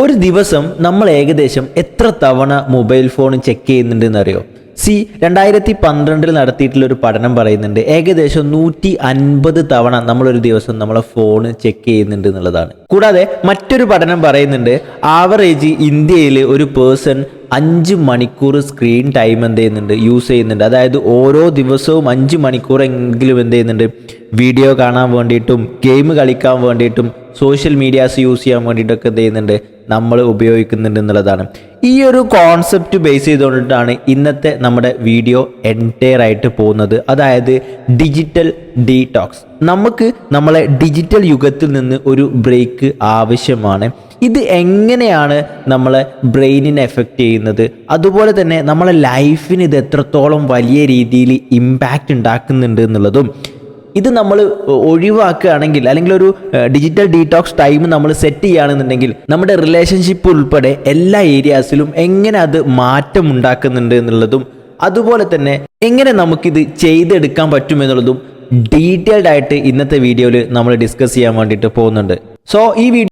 ഒരു ദിവസം നമ്മൾ ഏകദേശം എത്ര തവണ മൊബൈൽ ഫോൺ ചെക്ക് ചെയ്യുന്നുണ്ടെന്ന് അറിയോ? 2012 നടത്തിയിട്ടുള്ള ഒരു പഠനം പറയുന്നുണ്ട് ഏകദേശം 150 തവണ നമ്മളൊരു ദിവസം നമ്മളെ ഫോൺ ചെക്ക് ചെയ്യുന്നുണ്ട് എന്നുള്ളതാണ്. കൂടാതെ മറ്റൊരു പഠനം പറയുന്നുണ്ട് ആവറേജ് ഇന്ത്യയിൽ ഒരു പേഴ്സൺ 5 മണിക്കൂർ സ്ക്രീൻ ടൈം എന്ത് ചെയ്യുന്നുണ്ട്, യൂസ് ചെയ്യുന്നുണ്ട്. അതായത് ഓരോ ദിവസവും 5 മണിക്കൂറെങ്കിലും എന്ത് ചെയ്യുന്നുണ്ട്, വീഡിയോ കാണാൻ വേണ്ടിയിട്ടും ഗെയിം കളിക്കാൻ വേണ്ടിയിട്ടും സോഷ്യൽ മീഡിയാസ് യൂസ് ചെയ്യാൻ വേണ്ടിയിട്ടൊക്കെ എന്ത് ചെയ്യുന്നുണ്ട്, നമ്മൾ ഉപയോഗിക്കുന്നുണ്ട് എന്നുള്ളതാണ്. ഈ ഒരു കോൺസെപ്റ്റ് ബേസ് ചെയ്തുകൊണ്ടിട്ടാണ് ഇന്നത്തെ നമ്മുടെ വീഡിയോ എൻറ്റയർ ആയിട്ട് പോകുന്നത്. അതായത് ഡിജിറ്റൽ ഡീടോക്സ്. നമുക്ക് നമ്മളെ ഡിജിറ്റൽ യുഗത്തിൽ നിന്ന് ഒരു ബ്രേക്ക് ആവശ്യമാണ്. ഇത് എങ്ങനെയാണ് നമ്മളെ ബ്രെയിനിനെ എഫക്റ്റ് ചെയ്യുന്നത്, അതുപോലെ തന്നെ നമ്മളെ ലൈഫിന് ഇത് എത്രത്തോളം വലിയ രീതിയിൽ ഇമ്പാക്റ്റ് ഉണ്ടാക്കുന്നുണ്ട് എന്നുള്ളതും, ഇത് നമ്മൾ ഒഴിവാക്കുകയാണെങ്കിൽ അല്ലെങ്കിൽ ഒരു ഡിജിറ്റൽ ഡീടോക്സ് ടൈം നമ്മൾ സെറ്റ് ചെയ്യുകയാണെന്നുണ്ടെങ്കിൽ നമ്മുടെ റിലേഷൻഷിപ്പ് ഉൾപ്പെടെ എല്ലാ ഏരിയാസിലും എങ്ങനെ അത് മാറ്റം ഉണ്ടാക്കുന്നുണ്ട് എന്നുള്ളതും, അതുപോലെ തന്നെ എങ്ങനെ നമുക്കിത് ചെയ്തെടുക്കാൻ പറ്റുമെന്നുള്ളതും ഡീറ്റെയിൽഡ് ആയിട്ട് ഇന്നത്തെ വീഡിയോയിൽ നമ്മൾ ഡിസ്കസ് ചെയ്യാൻ വേണ്ടിയിട്ട് പോകുന്നുണ്ട്. സോ ഈ വീഡിയോ